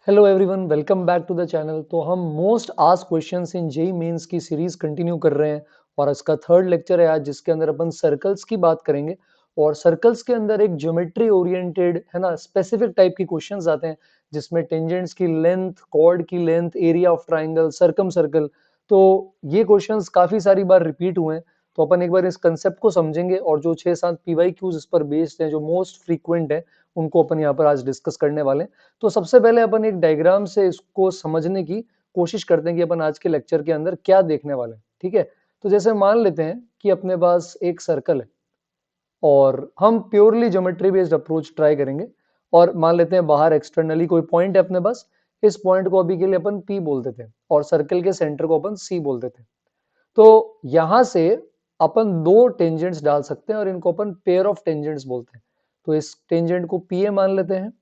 Hello everyone, welcome back to the channel. तो हम most asked questions in JEE Mains की series continue कर रहे हैं और इसका थर्ड लेक्चर है आज, जिसके अंदर अपन सर्कल्स की बात करेंगे। और सर्कल्स के अंदर एक ज्योमेट्री ओरिएंटेड है ना, स्पेसिफिक टाइप की क्वेश्चंस आते हैं जिसमें टेंजेंट्स की लेंथ, कॉर्ड की length, area of triangle, circum circle. तो ये क्वेश्चंस काफी सारी बार रिपीट हुए हैं। तो अपन एक बार इस कंसेप्ट को समझेंगे और जो 6-7 पीवाईक्यूज इस पर बेस्ड हैं, जो मोस्ट फ्रीक्वेंट है, उनको अपन यहाँ पर आज डिस्कस करने वाले हैं। तो सबसे पहले अपन एक डायग्राम से इसको समझने की कोशिश करते हैं कि अपन आज के लेक्चर के अंदर क्या देखने वाले हैं। ठीक है, तो जैसे मान लेते हैं कि अपने पास एक सर्कल है और हम purely geometry based approach try करेंगे। और मान लेते हैं बाहर एक्सटर्नली कोई पॉइंट है अपने पास। इस पॉइंट को अभी के लिए अपन P बोलते थे और सर्कल के सेंटर को अपन C बोलते थे। तो यहां से अपन दो टेंजेंट्स डाल सकते हैं और इनको अपन पेयर ऑफ टेंजेंट्स बोलते हैं। तो इस टेंजेंट को PA मान लेते हैं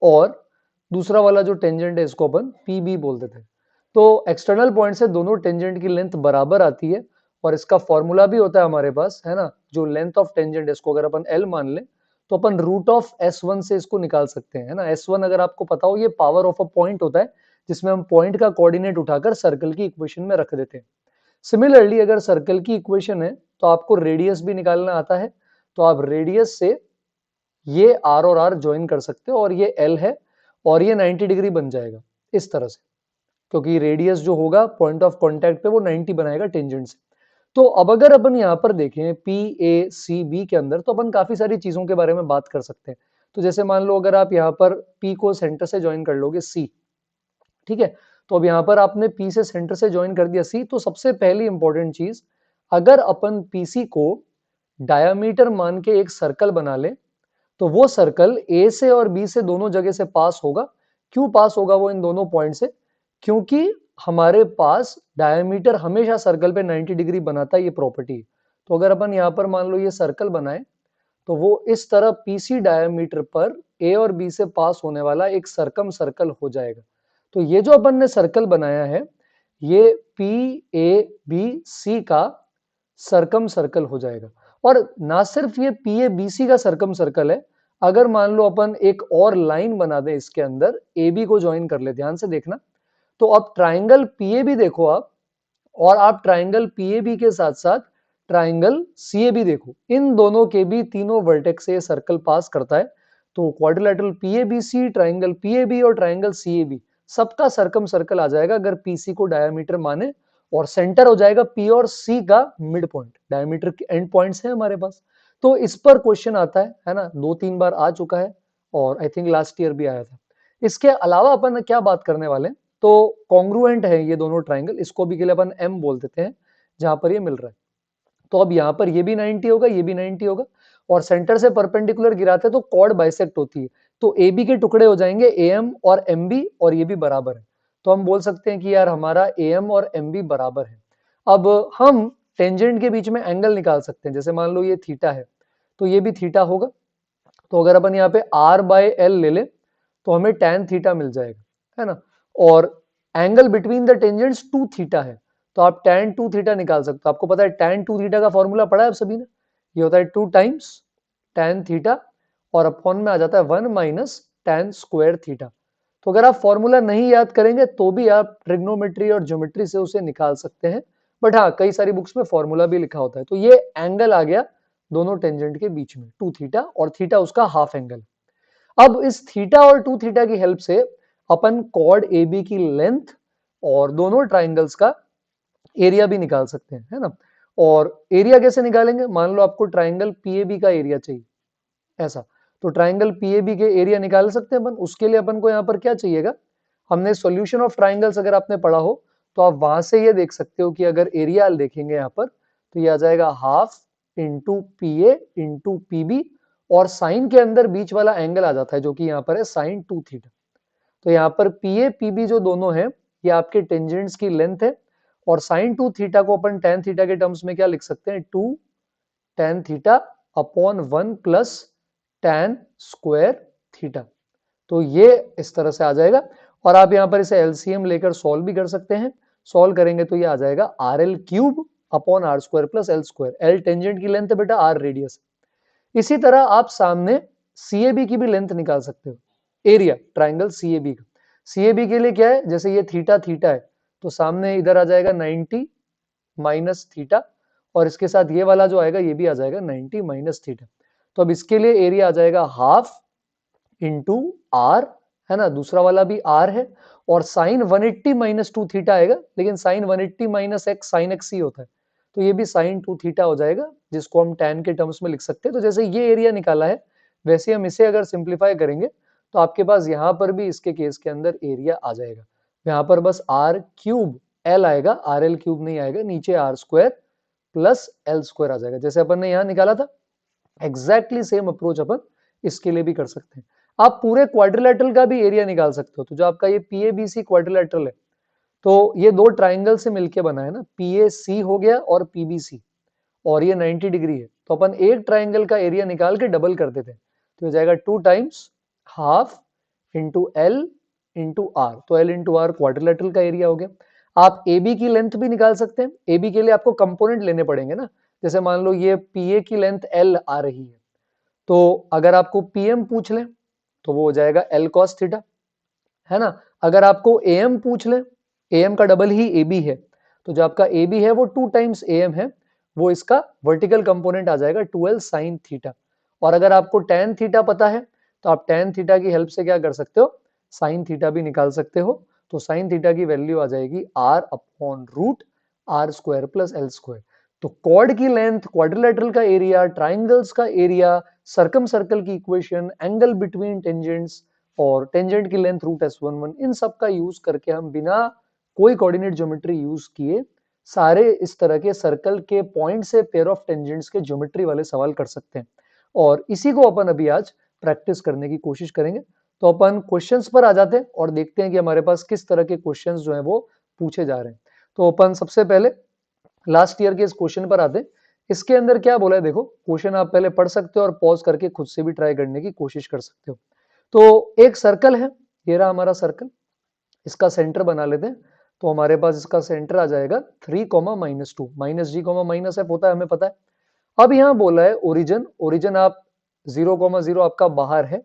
और दूसरा वाला जो टेंजेंट है इसको अपन PB बोलते थे। तो एक्सटर्नल पॉइंट से दोनों टेंजेंट की लेंथ बराबर आती है और इसका फॉर्मूला भी होता है हमारे पास, है ना। जो लेंथ ऑफ टेंजेंट है इसको अगर अपन L मान ले तो अपन रूट ऑफ S1 से इसको निकाल सकते हैं, है ना। S1 अगर आपको पता हो, ये पावर ऑफ अ पॉइंट होता है जिसमें हम पॉइंट का कोऑर्डिनेट उठाकर सर्कल की इक्वेशन में रख देते हैं। सिमिलरली अगर सर्कल की इक्वेशन है तो आपको रेडियस भी निकालना आता है, तो आप रेडियस से ये R और R ज्वाइन कर सकते हो और ये L है और ये 90 डिग्री बन जाएगा इस तरह से, क्योंकि रेडियस जो होगा पॉइंट ऑफ कांटेक्ट पे वो 90 बनाएगा टेंजेंट से। तो अब अगर अपन यहाँ पर देखें PACB के अंदर, तो अपन काफी सारी चीजों के बारे में बात कर सकते हैं। तो जैसे मान लो अगर आप यहाँ पर P को सेंटर से ज्वाइन कर लोगे C, ठीक है। तो अब यहाँ पर आपने P से सेंटर से ज्वाइन कर दिया C, तो सबसे पहली इंपॉर्टेंट चीज, अगर अपन PC को डायामीटर मान के एक सर्कल बना ले तो वो सर्कल ए से और बी से दोनों जगह से पास होगा। क्यों पास होगा वो इन दोनों पॉइंट से? क्योंकि हमारे पास डायमीटर हमेशा सर्कल पे 90 डिग्री बनाता है, ये प्रॉपर्टी। तो अगर अपन यहाँ पर मान लो ये सर्कल बनाए तो वो इस तरह पीसी डायमीटर पर ए और बी से पास होने वाला एक सर्कम सर्कल हो जाएगा। तो ये जो अपन ने सर्कल बनाया है ये पी ए बी सी का सर्कम सर्कल हो जाएगा। और ना सिर्फ ये पी ए बी सी का सर्कम सर्कल है, अगर मान लो अपन एक और लाइन बना दे इसके अंदर, ए बी को ज्वाइन कर ले, ध्यान से देखना। तो अब ट्राइंगल पी ए बी देखो आप, और आप ट्राइंगल पीएबी के साथ साथ ट्राइंगल सीएबी देखो, इन दोनों के भी तीनों वर्टेक्स से सर्कल पास करता है। तो क्वाड्रिलेटरल पीएबीसी, ट्राइंगल पीएबी और ट्राइंगल सीएबी, सबका सर्कम सर्कल आ जाएगा अगर पीसी को डायमीटर माने, और सेंटर हो जाएगा पी और सी का मिड पॉइंट। डायमीटर के एंड पॉइंट्स है हमारे पास। तो इस पर क्वेश्चन आता है ना, 2-3 बार आ चुका है और आई थिंक लास्ट ईयर भी आया था। इसके अलावा अपन क्या बात करने वाले हैं, तो कॉन्ग्रुएंट है ये दोनों ट्राइंगल, इसको भी के लिए अपन M बोल देते हैं जहां पर ये मिल रहा है। तो अब यहाँ पर ये भी 90 होगा, ये भी 90 होगा, और सेंटर से परपेंडिकुलर गिराते हैं तो कॉर्ड बाइसेक्ट होती है। तो AB के टुकड़े हो जाएंगे AM और MB, और ये भी बराबर है। तो हम बोल सकते हैं कि यार हमारा AM और MB बराबर है। अब हम टेंजेंट के बीच में एंगल निकाल सकते हैं। जैसे मान लो ये थीटा है तो ये भी थीटा होगा। तो अगर अपन यहाँ पे R/L ले ले तो हमें tan थीटा मिल जाएगा, है ना। और angle between the tangents 2 theta है, तो आप tan 2 थीटा निकाल सकते हो। आपको पता है tan 2 थीटा का फॉर्मूला पढ़ा है आप सभी ने, ये होता है 2 टाइम्स tan थीटा और अपॉन में आ जाता है 1 माइनस tan स्क्वायर थीटा। तो अगर आप फॉर्मूला नहीं याद करेंगे तो भी आप ट्रिग्नोमेट्री और ज्योमेट्री से उसे निकाल सकते हैं, बट हाँ कई सारी बुक्स में फॉर्मूला भी लिखा होता है। तो ये एंगल आ गया दोनों टेंजेंट के बीच में 2 थीटा, और थीटा उसका हाफ एंगल। अब इस थीटा और 2 थीटा की हेल्प से अपन कॉर्ड ए बी की लेंथ और दोनों ट्राइंगल्स का एरिया भी निकाल सकते हैं, है ना। और एरिया कैसे निकालेंगे? मान लो आपको ट्राइंगल पीएबी का एरिया चाहिए ऐसा, तो ट्राइंगल पीएबी के एरिया निकाल सकते हैं अपन। उसके लिए अपन को यहाँ पर क्या चाहिएगा, हमने सॉल्यूशन ऑफ ट्राइंगल्स अगर आपने पढ़ा हो तो आप वहां से ये देख सकते हो कि अगर एरिया देखेंगे यहाँ पर तो ये आ जाएगा half into P A into P B, और साइन के अंदर बीच वाला एंगल आ जाता है जो कि यहाँ पर है साइन 2 थीटा। तो यहाँ पर पी ए पीबी जो दोनों है ये आपके टेंजेंट्स की लेंथ है, और साइन 2 थीटा को अपन tan थीटा के टर्म्स में क्या लिख सकते हैं, 2 tan theta upon 1 plus tan square theta. तो ये इस तरह से आ जाएगा, और आप यहाँ पर इसे एलसीएम लेकर सॉल्व भी कर सकते हैं। सॉल्व करेंगे तो ये आ जाएगा R L cube upon R square plus L square. L tangent की लेंथ है बेटा, आर रेडियस। इसी तरह आप सामने सीएबी की भी लेंथ निकाल सकते हो, एरिया ट्राइंगल सीएबी का। CAB के लिए क्या है, जैसे ये थीटा थीटा है तो सामने इधर आ जाएगा 90 माइनस थीटा, और इसके साथ ये वाला जो आएगा ये भी आ जाएगा 90 माइनस थीटा। तो अब इसके लिए एरिया आ जाएगा हाफ इंटू आर, है ना, दूसरा वाला भी आर है, और साइन 180 माइनस 2 थीटा आएगा, लेकिन sine 180 minus x sine x ही होता है, तो ये भी साइन 2 थीटा हो जाएगा, जिसको हम tan के टर्म्स में लिख सकते हैं। तो जैसे ये एरिया निकाला है वैसे हम इसे अगर सिंप्लीफाई करेंगे तो आपके पास यहाँ पर भी इसके केस के अंदर एरिया आ जाएगा। यहाँ पर बस आर क्यूब एल आएगा, आर एल क्यूब नहीं आएगा, नीचे r square plus L square आ जाएगा, जैसे अपन ने यहाँ निकाला था एग्जैक्टली सेम अप्रोच अपन इसके लिए भी कर सकते हैं। आप पूरे क्वाड्रिलेटरल का भी एरिया निकाल सकते हो। तो जो आपका ये पीएबीसी क्वाड्रिलेटरल है, तो ये दो ट्राइंगल से मिलके बना है ना, पीएसी हो गया और पीबीसी, और ये 90 डिग्री है, तो अपन एक ट्राइंगल का एरिया निकाल के डबल कर देते हैं, तो हो जाएगा 2 times half into L into R, तो एल इंटू आर क्वाड्रिलेटरल का एरिया हो गया। आप ए बी की लेंथ भी निकाल सकते हैं। ए बी के लिए आपको कंपोनेंट लेने पड़ेंगे ना, जैसे मान लो ये पी ए की लेंथ एल आ रही है, तो अगर आपको पीएम पूछ लें तो वो हो जाएगा एल कॉस थीटा, है ना। अगर आपको एम पूछ लें, एम का डबल ही ए बी है, तो जो आपका ए बी है वो 2 टाइम्स एम है, वो इसका वर्टिकल कंपोनेंट आ जाएगा 2l साइन थीटा। और अगर आपको tan थीटा पता है तो आप tan थीटा की हेल्प से क्या कर सकते हो, साइन थीटा भी निकाल सकते हो। तो साइन थीटा की वैल्यू आ जाएगी r upon root R square plus L square. तो कॉर्ड की लेंथ, क्वाड्रिलेटरल का एरिया, ट्राइंगल्स का एरिया, सर्कम सर्कल की इक्वेशन, एंगल बिटवीन टेंजेंट्स और टेंजेंट की लेंथ रूट s11, इन सब का यूज करके हम बिना कोई कोऑर्डिनेट ज्योमेट्री यूज किए सारे इस तरह के सर्कल के पॉइंट से पेयर ऑफ टेंजेंट्स के ज्योमेट्री वाले सवाल कर सकते हैं। और इसी को अपन अभी आज प्रैक्टिस करने की कोशिश करेंगे। तो अपन क्वेश्चंस पर आ जाते हैं और देखते हैं कि हमारे पास किस तरह के क्वेश्चंस जो हैं वो पूछे जा रहे हैं। तो अपन सबसे पहले लास्ट ईयर के इस क्वेश्चन पर आते हैं। इसके अंदर क्या बोला है देखो, क्वेश्चन आप पहले पढ़ सकते हो और पॉज करके खुद से भी ट्राई करने की कोशिश कर सकते हो। तो एक सर्कल है, ये रहा हमारा सर्कल, इसका सेंटर बना लेते हैं। तो हमारे पास इसका सेंटर आ जाएगा 3 कॉमा माइनस 2, माइनस जी कॉमा माइनस एफ होता है, हमें पता है। अब यहाँ बोला है ओरिजिन, ओरिजिन आप 0,0 आपका बाहर है।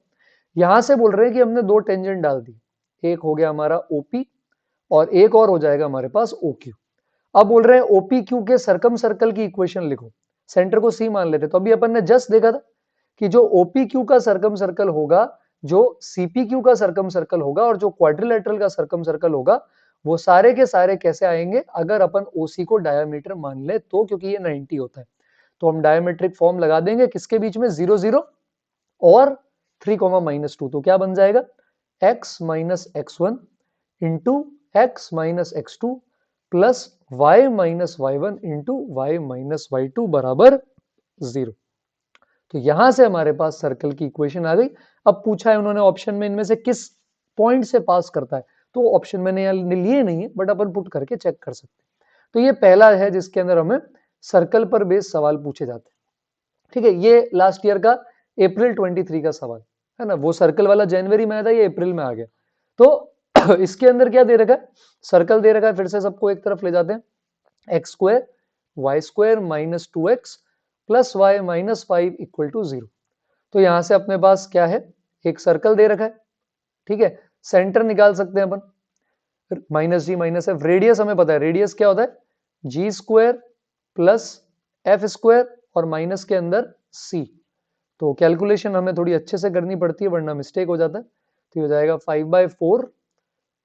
यहां से बोल रहे हैं कि हमने दो टेंजेंट डाल दी, एक हो गया हमारा ओपी और एक और हो जाएगा हमारे पास ओक्यू। अब बोल रहे हैं ओपी क्यू के सरकम सर्कल की इक्वेशन लिखो, सेंटर को सी मान लेते। तो अभी अपन ने जस्ट देखा था कि जो ओपी क्यू का सरकम सर्कल होगा, जो सीपी क्यू का सरकम सर्कल होगा और जो क्वाड्रिलेटरल का सरकम सर्कल होगा, वो सारे के सारे कैसे आएंगे, अगर अपन ओसी को डायमीटर मान ले तो, क्योंकि ये 90 होता है। तो हम डायमेट्रिक फॉर्म लगा देंगे किसके बीच में, 0 0 और 3 कॉमा माइनस 2। तो क्या बन जाएगा, x minus x1 into x minus x2 plus y minus y1 into y minus y2 बराबर 0। तो यहां से हमारे पास सर्कल की इक्वेशन आ गई। अब पूछा है उन्होंने ऑप्शन में इनमें से किस पॉइंट से पास करता है, तो ऑप्शन मैंने यहाँ लिए नहीं है, बट अपन पुट करके चेक कर सकते हैं। तो ये पहला है जिसके अंदर हमें सर्कल पर बेस्ड सवाल पूछे जाते हैं। ठीक है, ये लास्ट ईयर का अप्रैल 23 का सवाल है ना, वो सर्कल वाला जनवरी में आया था, ये अप्रैल में आ गया। तो इसके अंदर क्या दे रखा है, सर्कल दे रखा है, फिर से सबको एक तरफ ले जाते हैं, X square Y square minus 2x plus Y minus 5 equal to 0। तो यहां से अपने पास क्या है, एक सर्कल दे रखा है, ठीक है, सेंटर निकाल सकते हैं अपन, माइनस जी माइनस एफ, रेडियस हमें पता है, रेडियस क्या होता है, जी स्क्वायर प्लस एफ स्क्वायर और माइनस के अंदर सी। तो कैलकुलेशन हमें थोड़ी अच्छे से करनी पड़ती है वरना मिस्टेक हो जाता है। तो हो जाएगा 5/4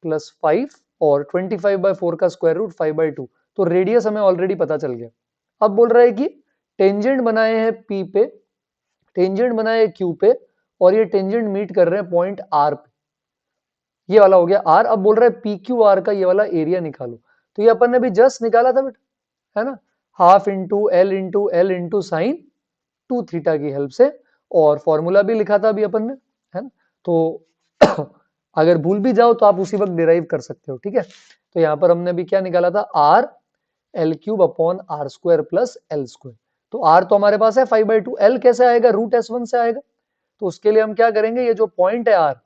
प्लस 5 और 25/4 का स्क्वायर रूट 5/2। तो रेडियस हमें ऑलरेडी पता चल गया। अब बोल रहा है कि टेंजेंट बनाए हैं पी पे, टेंजेंट बनाए क्यू पे, और ये टेंजेंट मीट कर रहे हैं पॉइंट आर पे, ये वाला हो गया आर। अब बोल रहा है पी क्यू आर का ये वाला एरिया निकालो। तो ये अपन ने भी जस्ट निकाला था बेटा, है ना, half into L into sine 2 theta की हेल्प से, और फॉर्मूला भी लिखा था अभी अपन ने, है ना। तो अगर भूल भी जाओ तो आप उसी वक्त डिराइव कर सकते हो, ठीक है। तो यहाँ पर हमने भी क्या निकाला था, R L cube upon R square plus L square. तो आर तो हमारे पास है 5/2, एल कैसे आएगा, रूट s1 से आएगा। तो उसके लिए हम क्या करेंगे, ये जो पॉइंट है आर,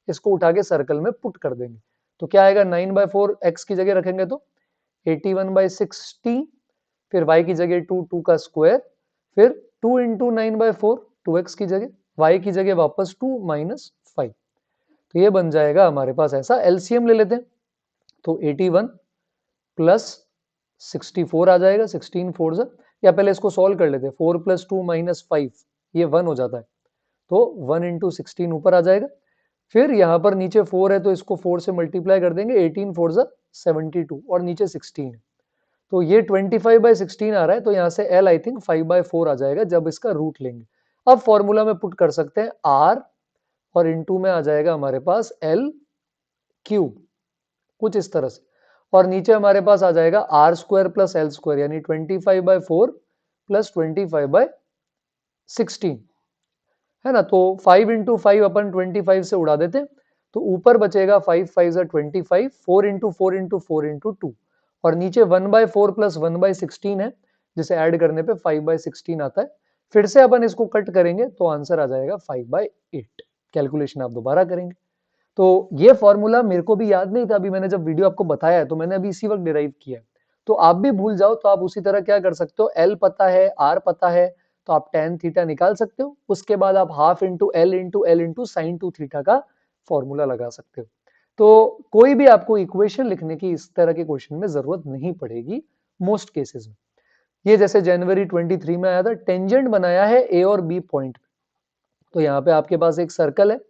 इसको उठा के सर्कल में पुट कर देंगे। तो क्या आएगा, 9/4 एक्स की जगह रखेंगे तो 81/60, फिर y की जगह 2 का स्क्वायर, फिर 2 इंटू 9/4 2x की जगह, y की जगह वापस 2 माइनस 5। तो ये बन जाएगा हमारे पास ऐसा। एलसीएम ले लेते हैं, तो 81 प्लस 64 आ जाएगा, 16 फोर से, या पहले इसको सॉल्व कर लेते हैं, 4 प्लस 2 माइनस 5, ये 1 हो जाता है, तो 1 इंटू 16 ऊपर आ जाएगा। फिर यहाँ पर नीचे 4 है तो इसको 4 से मल्टीप्लाई कर देंगे, 18 फोर से 72 और नीचे 16 है, तो ये 25/16 आ रहा है, तो यहाँ से L आई थिंक 5/4 आ जाएगा जब इसका रूट लेंगे। अब फॉर्मूला में पुट कर सकते हैं R, और इंटू में आ जाएगा हमारे पास L क्यूब, कुछ इस तरह से, और नीचे हमारे पास आ जाएगा R square plus L square, यानी 25/4 प्लस 25/16, है ना। तो 5 इंटू 5 अपन 25 से उड़ा देते, तो ऊपर बचेगा 5 5 25, 4 इंटू 4 इंटू 4 इंटू 2, और नीचे 1/4 प्लस 1/16 है, जिसे ऐड करने पे 5/16 आता है। फिर से अपन इसको कट करेंगे तो आंसर आ जाएगा 5/8। कैलकुलेशन आप दोबारा करेंगे। तो ये फॉर्मूला मेरे को भी याद नहीं था, अभी मैंने जब वीडियो आपको बताया है तो मैंने अभी इसी वक्त डिराइव किया है। तो आप भी भूल जाओ तो आप उसी तरह क्या कर सकते हो, एल पता है, आर पता है, तो आप टेन थीटा निकाल सकते हो। उसके बाद आप half into L into sine to theta का फॉर्मूला लगा सकते हो। तो कोई भी आपको इक्वेशन लिखने की इस तरह के क्वेश्चन में जरूरत नहीं पड़ेगी मोस्ट केसेस में। ये जैसे जनवरी 23 में आया था, टेंजेंट बनाया है ए और बी पॉइंट, तो यहाँ पे आपके पास एक सर्कल है,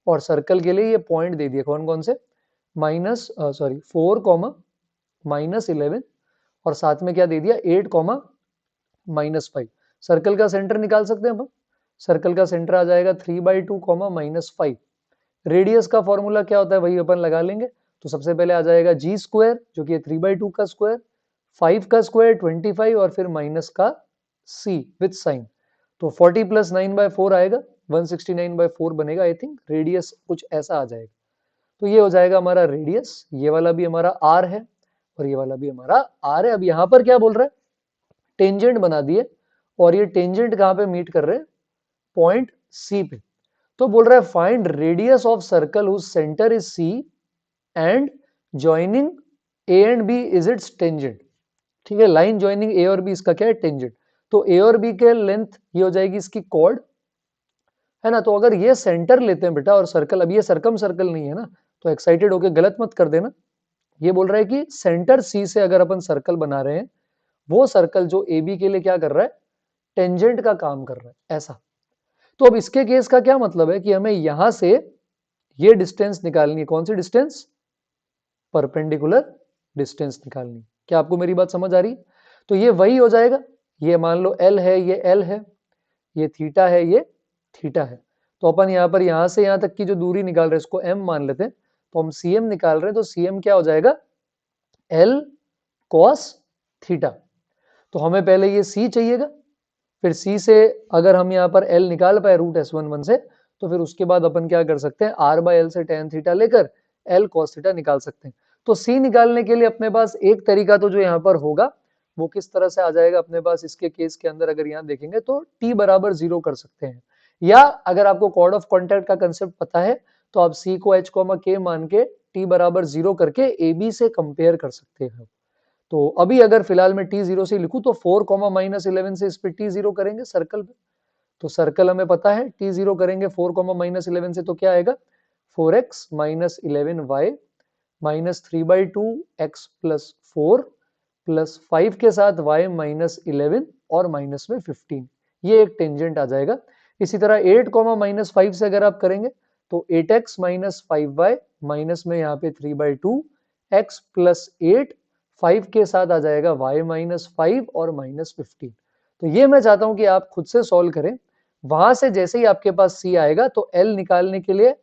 और सर्कल के लिए ये पॉइंट दे दिए, कौन कौन से, माइनस 4 कॉमा माइनस 11, और साथ में क्या दे दिया, 8 कॉमा माइनस 5। सर्कल का सेंटर निकाल सकते हैं अपन, सर्कल का सेंटर आ जाएगा 3/2 कॉमा माइनस 5। रेडियस का फॉर्मूला क्या होता है वही अपन लगा लेंगे, तो सबसे पहले आ जाएगा जी स्क्वायर, जो कि 3/2 का स्क्वायर, 5 का स्क्वायर 25, और फिर माइनस का सी विथ साइन, तो 40 प्लस 9/4 आएगा, 169/4 बनेगा आई थिंक। रेडियस कुछ ऐसा आ जाएगा, तो ये हो जाएगा हमारा रेडियस। ये वाला भी हमारा आर है, और ये वाला भी हमारा आर है। अब यहां पर क्या बोल रहा है, टेंजेंट बना दिए, और ये टेंजेंट कहां पे मीट कर रहे हैं, पॉइंट सी पे। तो बोल रहा है find radius of circle whose centre is C and joining A and B is its tangent. ठीक है, लाइन ज्वाइनिंग ए और बी इसका क्या है, टेंजेंट। तो ए और बी के लेंथ ये हो जाएगी इसकी कॉर्ड, है ना। तो अगर ये सेंटर लेते हैं बेटा और सर्कल, अब ये सर्कम सर्कल नहीं है ना, तो एक्साइटेड होके गलत मत कर देना। ये बोल रहा है कि सेंटर सी से अगर अपन सर्कल बना रहे हैं, वो सर्कल जो ए बी के लिए क्या कर रहा है, टेंजेंट का काम कर रहा है, ऐसा। तो अब इसके केस का क्या मतलब है कि हमें यहां से ये डिस्टेंस निकालनी है, कौन सी डिस्टेंस, परपेंडिकुलर डिस्टेंस निकालनी। क्या आपको मेरी बात समझ आ रही, तो ये वही हो जाएगा, ये मान लो एल है, ये एल है, ये थीटा है, ये थीटा है। तो अपन यहाँ पर यहां से यहां तक की जो दूरी निकाल रहे हैं इसको एम मान लेते हैं, तो हम सीएम निकाल रहे हैं, तो सीएम क्या हो जाएगा, एल कॉस थीटा। तो हमें पहले ये सी चाहिएगा, फिर सी से अगर हम यहाँ पर एल निकाल पाए रूट S11 से, तो फिर उसके बाद अपन क्या कर सकते हैं, R/L से tan थीटा लेकर L cos थीटा निकाल सकते हैं। तो सी निकालने के लिए अपने पास एक तरीका तो जो यहाँ पर होगा वो किस तरह से आ जाएगा अपने पास, इसके केस के अंदर अगर यहाँ देखेंगे तो t बराबर 0 कर सकते हैं, या अगर आपको कॉर्ड ऑफ कॉन्टैक्ट का कंसेप्ट पता है तो आप c को h, k मान के t बराबर 0 करके AB से कंपेयर कर सकते हैं। तो अभी अगर फिलहाल मैं t0 से लिखूं तो 4 माइनस 11 से इस पे t0 करेंगे सर्कल पे, तो सर्कल हमें पता है t0 करेंगे 4 माइनस 11 से, तो क्या आएगा 4x minus 11y minus 3/2 x plus 4 plus 5 के साथ y माइनस 11 और माइनस में 15, ये एक टेंजेंट आ जाएगा। इसी तरह 8 माइनस 5 से अगर आप करेंगे तो 8x माइनस 5y माइनस में यहाँ पे 3/2 x प्लस 8, 5 के साथ आ जाएगा y माइनस 5 और माइनस 15। तो ये मैं चाहता हूं कि आप खुद से सॉल्व करें, वहां से जैसे ही आपके पास c आएगा तो l निकालने के लिए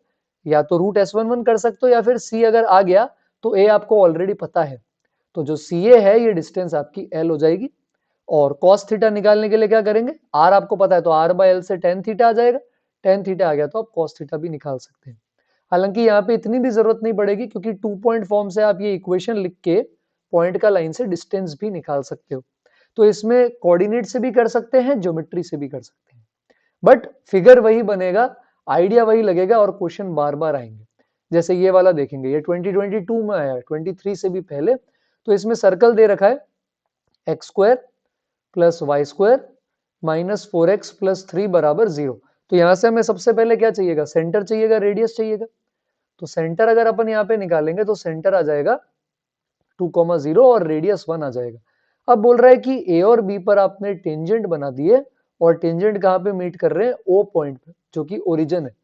या तो रूट S11 कर सकते हो, या फिर c अगर आ गया तो a आपको ऑलरेडी पता है, तो जो CA है ये डिस्टेंस आपकी L हो जाएगी। और cos थीटा निकालने के लिए क्या करेंगे, R आपको पता है तो R/L से tan थीटा आ जाएगा, tan थीटा आ गया तो आप cos थीटा भी निकाल सकते हैं। हालांकि यहाँ पे इतनी भी जरूरत नहीं पड़ेगी, क्योंकि 2 पॉइंट फॉर्म से आप ये इक्वेशन लिख के पॉइंट का लाइन से डिस्टेंस भी निकाल सकते हो। तो इसमें कोऑर्डिनेट से भी कर सकते हैं, ज्योमेट्री से भी कर सकते हैं, बट फिगर वही बनेगा, आइडिया वही लगेगा और क्वेश्चन बार बार आएंगे। जैसे ये वाला देखेंगे, ये 2022 में आया है, 23 से भी पहले। तो इसमें सर्कल दे रखा है x square plus y square minus 4x plus 3 बराबर 0। तो यहां से हमें सबसे पहले क्या चाहिएगा, सेंटर चाहिएगा, रेडियस चाहिएगा। तो सेंटर अगर अपन यहाँ पे निकालेंगे तो सेंटर आ जाएगा 2,0 और रेडियस 1 आ जाएगा। अब बोल रहा है कि ए और बी पर आपने टेंजेंट बना दिए और टेंजेंट कहाँ पे मीट कर रहे हैं, ओ पॉइंट पे, जो कि ओरिजिन है।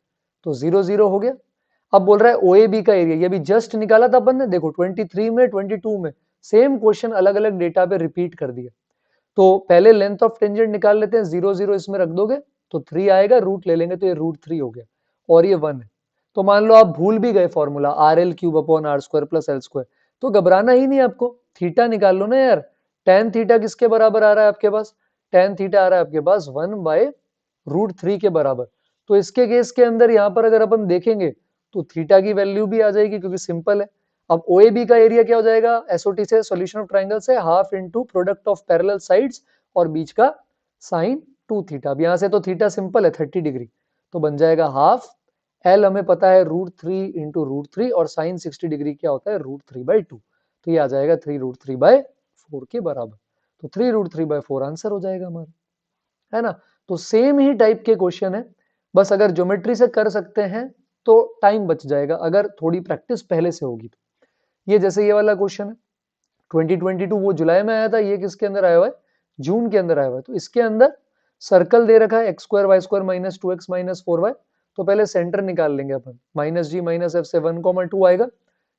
तो 0 0 हो गया। अब बोल रहा है ओ ए बी का एरिया, ये भी जस्ट निकाला था अपन ने, देखो 23 में 22 में सेम क्वेश्चन अलग अलग डेटा पे रिपीट कर दिया। तो पहले लेंथ ऑफ टेंजेंट निकाल लेते हैं, 0 0 इसमें रख दोगे तो 3 आएगा, रूट ले लेंगे तो ये √3 हो गया और ये 1 है। तो मान लो आप भूल भी गए फॉर्मूला RL³ / R² + L², तो घबराना ही नहीं आपको, थीटा निकाल लो ना यार। tan थीटा किसके बराबर आ रहा है आपके पास, tan थीटा आ रहा है आपके पास 1/√3 के बराबर। तो इसके केस के अंदर यहाँ पर अगर अपन देखेंगे तो थीटा की वैल्यू भी आ जाएगी क्योंकि सिंपल है। अब OAB का एरिया क्या हो जाएगा, एसओटी से, सॉल्यूशन ऑफ ट्रायंगल से, half into product of parallel sides और बीच का साइन 2 थीटा। अब यहाँ से तो थीटा सिंपल है 30 डिग्री, तो बन जाएगा हाफ, एल हमें पता है √3 इंटू √3 और साइन 60 डिग्री क्या होता है √3/2, तो ये आ जाएगा 3√3/4 के बराबर। तो 3√3/4 आंसर हो जाएगा हमारा, है ना। तो सेम ही टाइप के क्वेश्चन है, बस अगर ज्योमेट्री से कर सकते हैं तो टाइम बच जाएगा, अगर थोड़ी प्रैक्टिस पहले से होगी तो। ये जैसे ये वाला क्वेश्चन है 2022 वो जुलाई में आया था, ये किसके अंदर आया हुआ है, जून के अंदर आया हुआ है। तो इसके अंदर सर्कल दे रखा है x² y² -2x -4y। तो पहले सेंटर निकाल लेंगे अपन, -g -f से 1,2 आएगा।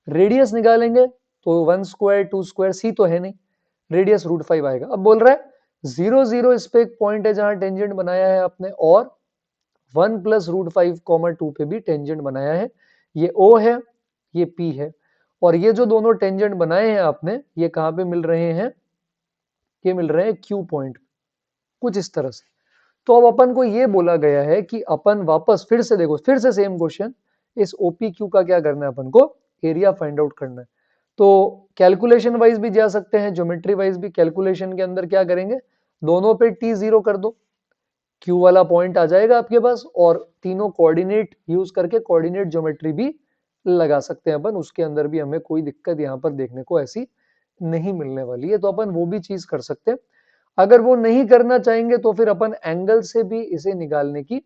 रेडियस निकालेंगे तो 1² 2² c तो है नहीं, रेडियस √5 आएगा। अब बोल रहा है 0 0 इस पे एक पॉइंट है जहां टेंजेंट बनाया है आपने, और 1 + √5, 2 पे भी टेंजेंट बनाया है। ये O है, ये P है, और ये जो दोनों टेंजेंट बनाए हैं आपने, ये कहां पे मिल रहे हैं, ये मिल रहे हैं Q पॉइंट, कुछ इस तरह से। तो अब अपन को ये बोला गया है कि अपन वापस फिर से देखो, फिर से सेम क्वेश्चन, इस OPQ का क्या करना है अपन को, एरिया फाइंड आउट करना है। तो कैलकुलेशन वाइज भी जा सकते हैं, ज्योमेट्री वाइज भी। कैलकुलेशन के अंदर क्या करेंगे, दोनों पे T0 कर दो, Q वाला पॉइंट आ जाएगा आपके पास, और तीनों कोऑर्डिनेट यूज करके कोऑर्डिनेट ज्योमेट्री भी लगा सकते हैं अपन, उसके अंदर भी हमें कोई दिक्कत यहाँ पर देखने को ऐसी नहीं मिलने वाली है, तो अपन वो भी चीज कर सकते हैं। अगर वो नहीं करना चाहेंगे तो फिर अपन एंगल से भी इसे निकालने की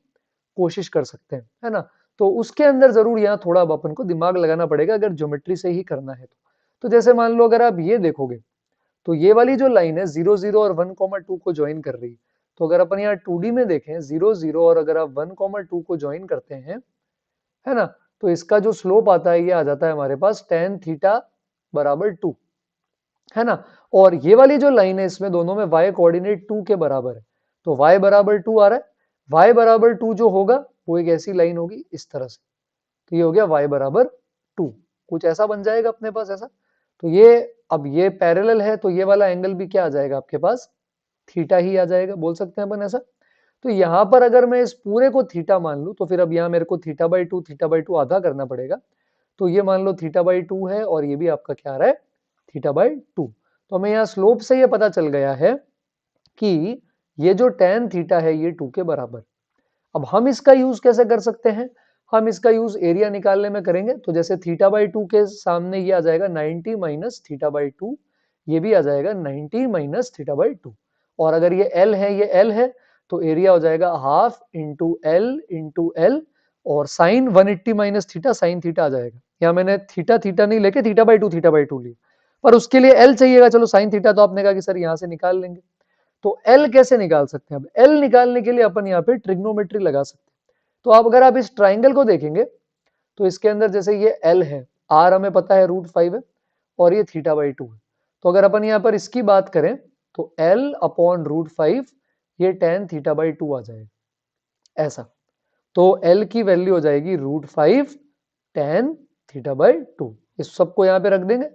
कोशिश कर सकते हैं, है ना। तो उसके अंदर जरूर यहाँ थोड़ा अब अपन को दिमाग लगाना पड़ेगा अगर ज्योमेट्री से ही करना है तो जैसे मान लो अगर आप ये देखोगे तो ये वाली जो लाइन है 0 0 और 1,2 को ज्वाइन कर रही है। तो अगर अपन यहाँ 2D में देखें 0 0 और अगर आप 1,2 को ज्वाइन करते हैं, है ना, तो इसका जो स्लोप आता है ये आ जाता है हमारे पास tan थीटा बराबर 2, है ना। और ये वाली जो लाइन है इसमें दोनों में y कोऑर्डिनेट 2 के बराबर है, तो y बराबर 2 आ रहा है। y बराबर 2 जो होगा वो एक ऐसी लाइन होगी इस तरह से, तो ये हो गया y बराबर 2, कुछ ऐसा बन जाएगा अपने पास ऐसा। तो ये, अब ये पैरेलल है तो ये वाला एंगल भी क्या आ जाएगा आपके पास, थीटा ही आ जाएगा, बोल सकते हैं अपन ऐसा। तो यहाँ पर अगर मैं इस पूरे को थीटा मान लूं तो फिर अब यहाँ मेरे को थीटा बाई टू आधा करना पड़ेगा। तो ये मान लो थीटा/2 है और ये भी आपका क्या आ रहा है, थीटा/2। तो हमें यहाँ स्लोप से ये पता चल गया है कि ये जो tan थीटा है ये 2 के बराबर। अब हम इसका यूज कैसे कर सकते हैं, हम इसका यूज एरिया निकालने में करेंगे। तो जैसे थीटा/2 के सामने ये आ जाएगा 90 - थीटा/2, ये भी आ जाएगा 90 - थीटा/2, और अगर ये L है, ये L है, तो एरिया हो जाएगा हाफ इंटू L, और साइन 180 - थीटा, साइन थीटा आ जाएगा। यहाँ मैंने थीटा नहीं लेके थीटा/2 लिया, पर उसके लिए L चाहिएगा। चलो साइन थीटा तो आपने कहा कि सर यहाँ से निकाल लेंगे, तो L कैसे निकाल सकते हैं, अब L निकालने के लिए अपन यहाँ पे ट्रिग्नोमेट्री लगा सकते हैं। तो आप अगर आप इस ट्राइंगल को देखेंगे तो इसके अंदर जैसे ये L है, R हमें पता है √5 है, और ये थीटा/2 है। तो अगर अपन यहाँ पर इसकी बात करें तो L/√5 ये tan थीटा/2 आ जाएगा ऐसा। तो L की वैल्यू हो जाएगी √5 tan थीटा/2, इस सबको यहाँ पे रख देंगे।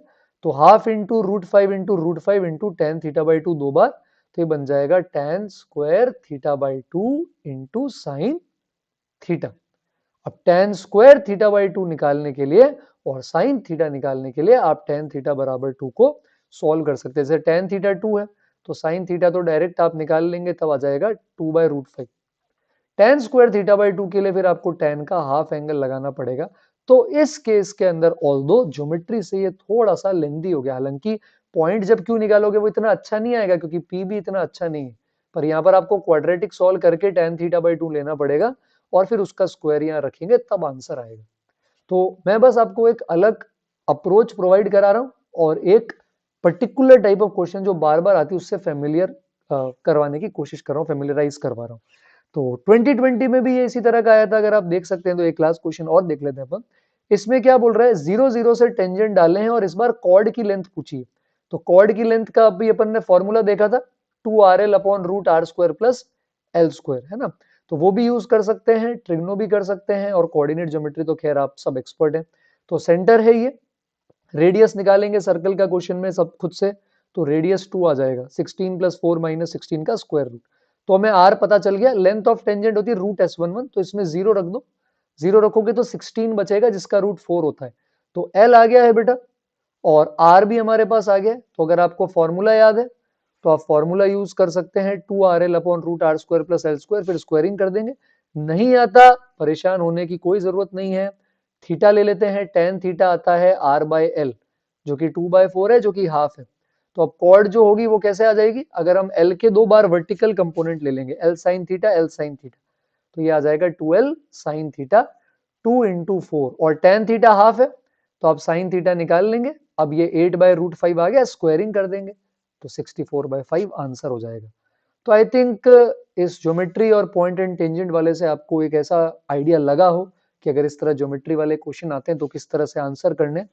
तो half into √5 into √5 into tan थीटा/2 दो बार, तो ये बन जाएगा tan² थीटा/2 इंटू साइन थीटा। अब tan² थीटा/2 निकालने के लिए और साइन थीटा निकालने के लिए आप tan थीटा बराबर 2 को सॉल्व कर सकते हैं। जैसे tan थीटा 2 है तो साइन थीटा तो डायरेक्ट आप निकाल लेंगे, तब आ जाएगा 2/√5। tan² थीटा/2 के लिए फिर आपको tan का हाफ एंगल लगाना पड़ेगा। तो इस केस के अंदर ऑल्दो ज्योमेट्री से ये थोड़ा सा लेंदी हो गया, हालांकि पॉइंट जब क्यों निकालोगे वो इतना अच्छा नहीं आएगा क्योंकि P भी इतना अच्छा नहीं है, पर यहाँ पर आपको क्वाड्रेटिक सॉल्व करके tan थीटा/2 लेना पड़ेगा और फिर उसका स्क्वायर यहाँ रखेंगे तब आंसर आएगा। तो मैं बस आपको एक अलग अप्रोच प्रोवाइड करा रहा हूँ और एक पर्टिकुलर टाइप ऑफ क्वेश्चन जो बार बार आती है उससे फेमिलियर करवाने की कोशिश कर रहा हूँ, फेमिलियराइज करवा रहा हूँ। तो 2020 में भी ये इसी तरह का आया था, अगर आप देख सकते हैं तो एक लास्ट क्वेश्चन और देख लेते हैं अपन। इसमें क्या बोल रहा है, 0 0 से टेंजेंट डाले हैं और इस बार कॉर्ड की लेंथ पूछी है। तो कॉर्ड की लेंथ का अभी अपन ने फॉर्मूला देखा था, 2RL upon root R square plus L square, है ना। तो वो भी यूज कर सकते हैं, ट्रिग्नो भी कर सकते हैं, और कोऑर्डिनेट ज्योमेट्री तो खैर आप सब एक्सपर्ट हैं। तो सेंटर है ये, रेडियस निकालेंगे सर्कल का क्वेश्चन में सब खुद से, तो रेडियस 2 आ जाएगा, 16 + 4 - 16 का स्क्वायर रूट। तो हमें आर पता चल गया, लेंथ ऑफ टेंजेंट होती है रूट S11, तो इसमें 0 रख दो, 0 रखोगे तो 16 बचेगा जिसका रूट 4 होता है। तो एल आ गया है बेटा, और आर भी हमारे पास आ गया। तो अगर आपको फॉर्मूला याद है तो आप फॉर्मूला यूज कर सकते हैं, 2RL upon root R square plus L square, फिर स्क्वायरिंग कर देंगे। नहीं आता, परेशान होने की कोई जरूरत नहीं है। थीटा ले लेते हैं, टेन थीटा आता है R/L, जो कि 2/4 है, जो कि हाफ है। तो अब कॉर्ड जो होगी वो कैसे आ जाएगी, अगर हम L के 2 बार वर्टिकल कंपोनेंट ले लेंगे, L sin theta L sin theta, तो ये आ जाएगा 2L sin थीटा 2 × 4, और टेन थीटा हाफ है तो आप sin थीटा निकाल लेंगे। अब ये 8/√5 आ गया, स्क्वायरिंग कर देंगे तो 64/5 आंसर हो जाएगा। तो आई थिंक इस ज्योमेट्री और पॉइंट एंड टेंजेंट वाले से आपको एक ऐसा आइडिया लगा हो कि अगर इस तरह ज्योमेट्री वाले क्वेश्चन आते हैं तो किस तरह से आंसर करने।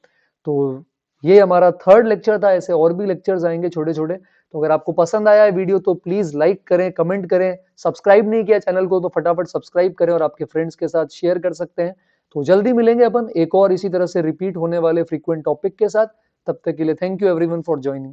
तो ये हमारा थर्ड लेक्चर था, ऐसे और भी लेक्चर्स आएंगे छोटे छोटे। तो अगर आपको पसंद आया है वीडियो तो प्लीज लाइक करें, कमेंट करें, सब्सक्राइब नहीं किया चैनल को तो फटाफट सब्सक्राइब करें और आपके फ्रेंड्स के साथ शेयर कर सकते हैं। तो जल्दी मिलेंगे अपन एक और इसी तरह से रिपीट होने वाले फ्रीक्वेंट टॉपिक के साथ। तब तक के लिए thank you everyone for joining.